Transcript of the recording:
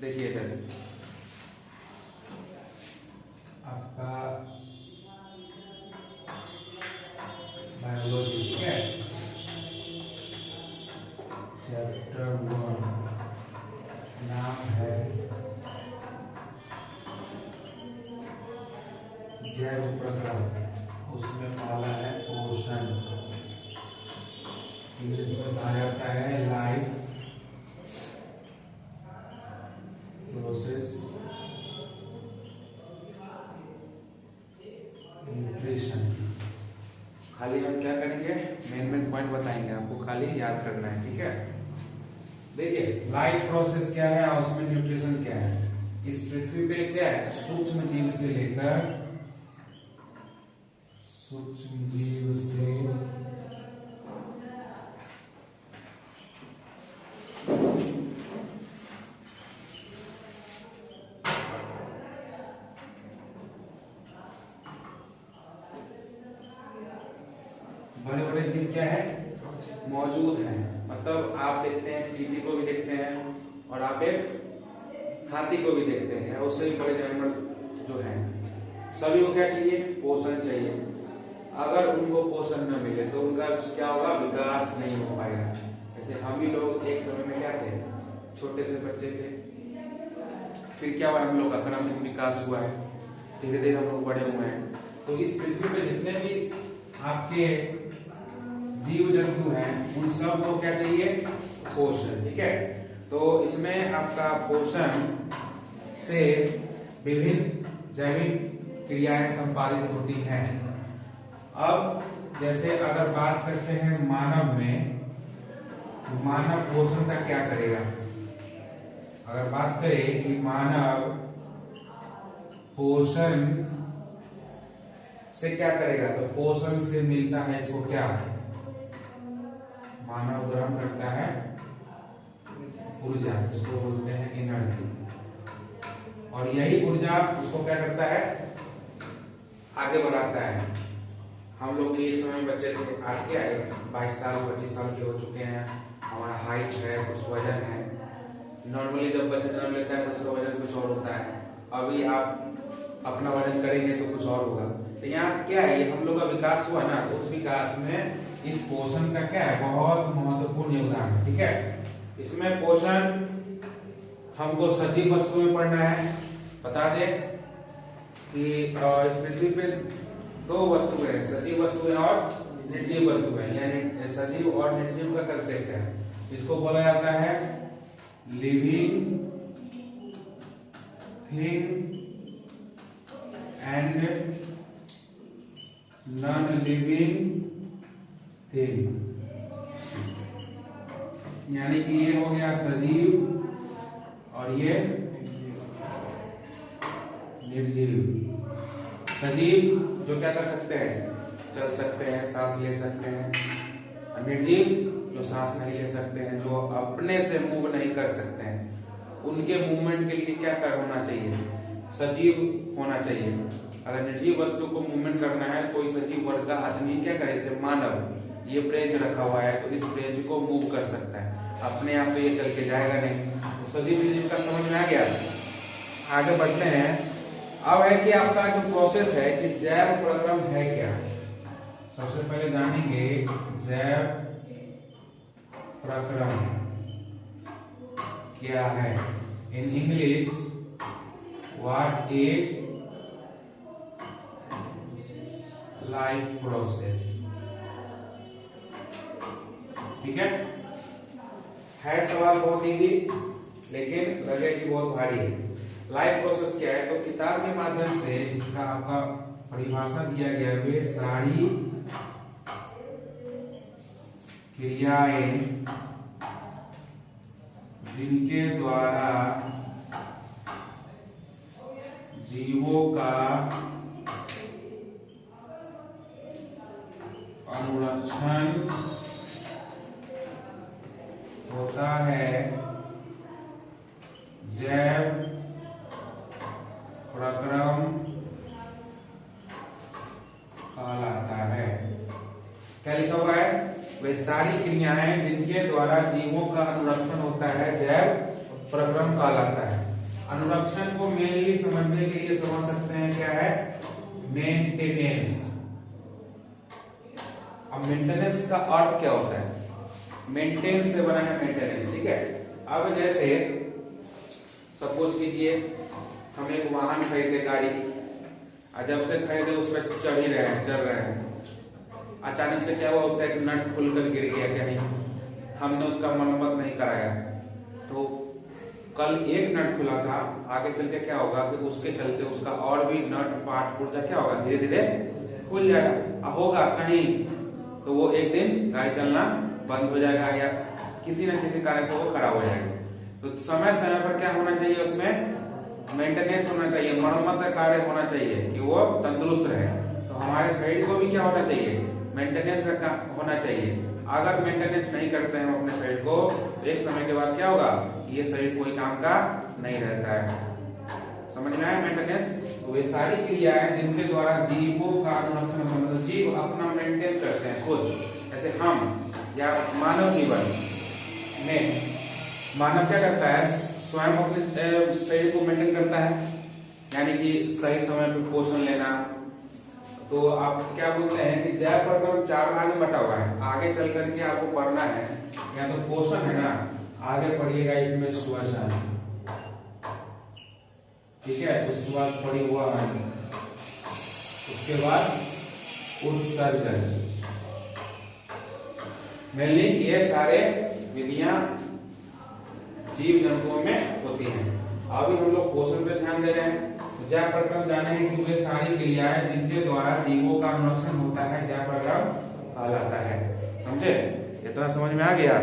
देखिए इधर आपका बायोलॉजी, ठीक है, चैप्टर 1, नाम है जैव प्रक्रम। उसमें पहला है पोषण, इंग्लिश में कहा जाता है लाइफ प्रोसेस न्यूट्रिशन। खाली हम क्या करेंगे, मेन पॉइंट बताएंगे, आपको खाली याद करना है, ठीक है। देखिए लाइफ प्रोसेस क्या है और उसमें न्यूट्रिशन क्या है। इस पृथ्वी पे क्या है, सूक्ष्म जीव से लेकर सूक्ष्म जीव से बड़े बड़े जीव क्या है, मौजूद हैं। मतलब आप देखते हैं चींटी को भी देखते हैं और आप एक हाथी को भी देखते हैं, उससे भी बड़े जानवर जो हैं, सभी को क्या चाहिए, पोषण चाहिए। अगर उनको पोषण न मिले तो उनका क्या होगा, विकास नहीं हो पाएगा। जैसे हम ही लोग एक समय में क्या थे, छोटे से बच्चे थे, फिर क्या हुआ, हम लोग का क्रमिक विकास हुआ है, धीरे धीरे हम लोग बड़े हुए हैं। तो इस पृथ्वी पे जितने भी आपके जीव जंतु हैं उन सब को क्या चाहिए, पोषण, ठीक है। तो इसमें आपका पोषण से विभिन्न जैविक क्रियाएं संपादित होती हैं। अब जैसे अगर बात करते हैं मानव में, तो मानव पोषण का क्या करेगा। अगर बात करें कि मानव पोषण से क्या करेगा, तो पोषण से मिलता है इसको क्या, मानव ग्रहण करता है ऊर्जा, इसको बोलते हैं एनर्जी, और यही ऊर्जा उसको क्या करता है, आगे बढ़ाता है। हम लोग भी इस समय बच्चे थे, आज क्या है 22 साल 25 साल के हो चुके हैं, हमारा हाइट है, कुछ वजन है। नॉर्मली जब बच्चा जन्म लेता है तो उसका वजन कुछ और होता है, अभी आप अपना वजन करेंगे तो कुछ और होगा। तो यहाँ क्या है, ये हम लोग का विकास हुआ ना, तो उस विकास में इस पोषण का क्या है, बहुत महत्वपूर्ण योगदान है, ठीक है। इसमें पोषण हमको सजीव वस्तु में पढ़ना है। बता दें कि इस पृथ्वी पे दो वस्तुएं हैं, सजीव वस्तुएं और निर्जीव वस्तुएं, यानी सजीव और निर्जीव का कंसेप्ट है। इसको बोला जाता है living thing and non living thing, यानी कि ये हो गया सजीव और ये निर्जीव। सजीव जो क्या कर सकते हैं, चल सकते हैं, सांस ले सकते हैं, और निर्जीव जो सांस नहीं ले सकते हैं, जो अपने से मूव नहीं कर सकते हैं, उनके मूवमेंट के लिए क्या कर होना चाहिए, सजीव होना चाहिए। अगर निर्जीव वस्तु को मूवमेंट करना है, कोई सजीव वर्ग का आदमी क्या करे, जैसे मानव ये ब्रेंच रखा हुआ है, तो इस ब्रेंच को मूव कर सकता है, अपने आप तो ये चल के जाएगा नहीं। तो सजीव निर्जीव का समझ में आ गया। आगे बढ़ते हैं। अब है कि आपका जो प्रोसेस है कि जैव प्रक्रम है क्या। सबसे पहले जानेंगे जैव प्रक्रम क्या है। In English what is life process, ठीक है सवाल बहुत इजी, लेकिन लगे कि बहुत भारी है। लाइफ प्रोसेस क्या है, तो किताब के माध्यम से इसका आपका परिभाषा दिया गया, वे सारी क्रियाएं जिनके द्वारा जीवों का अनुरक्षण होता है, जैव प्रक्रम कहलाता है। क्या लिखा हुआ है, वे सारी क्रियाएं जिनके द्वारा जीवों का अनुरक्षण होता है, जैव प्रक्रम कहलाता है। अनुरक्षण को मेनली समझने के लिए समझ सकते हैं क्या है, मेंटेनेंस। अब मेंटेनेंस का अर्थ क्या होता है, मेंटेन से बना है मेंटेनेंस, ठीक है। अब जैसे सपोज कीजिए हम एक वाहन खरीदे, गाड़ी, और जब से खरीदे उस पर चढ़ ही रहे हैं, चल रहे हैं, अचानक से क्या हुआ, उसका एक नट खुलकर गिर गया कहीं, हमने उसका मरम्मत नहीं कराया, तो कल एक नट खुला था, आगे चल के क्या होगा कि उसके चलते उसका और भी नट पार्ट पुर्जा क्या होगा, धीरे धीरे खुल जाएगा, होगा कहीं तो वो एक दिन गाड़ी चलना बंद हो जाएगा या किसी न किसी कारण से वो खराब हो जाएगा। तो समय समय पर क्या होना चाहिए, उसमें मेंटेनेंस होना चाहिए, मरम्मत का कार्य होना चाहिए कि वो तंदुरुस्त रहे। तो हमारे शरीर को भी क्या होना चाहिए, मेंटेनेंस का होना चाहिए। अगर मेंटेनेंस नहीं करते हैं हम अपने शरीर को, एक समय के बाद क्या होगा, ये शरीर कोई काम का नहीं रहता है। समझ में आया मेंटेनेंस? तो ये सारी क्रियाएं जिनके द्वारा जीवों का अनुरक्षण, मतलब जीव अपना मेंटेन करते हैं खुद, जैसे हम या मानव जीवन में, मानव क्या करता है, स्वयं अपने शरीर को मेंटेन करता है, यानी कि सही समय पर पोषण लेना। तो आप क्या बोलते हैं कि जय प्रकरण 4 भाग में बटा हुआ है, आगे चल करके आपको पढ़ना है, या तो पोषण है ना, आगे पढ़िएगा इसमें श्वसन, ठीक है, उसके बाद पढ़ी हुआ है, उसके बाद उत्सर्जन, मेनली ये सारे विधियां जीव जंतुओं में होती हैं। अभी हम लोग पोषण पे ध्यान दे रहे हैं। जय प्रकरण जाने हैं कि वे सारी क्रियाएं जिनके द्वारा जीवों का अनुरक्षण होता है, जय प्रकरण कहलाता है। समझे? ये तो समझ में आ गया।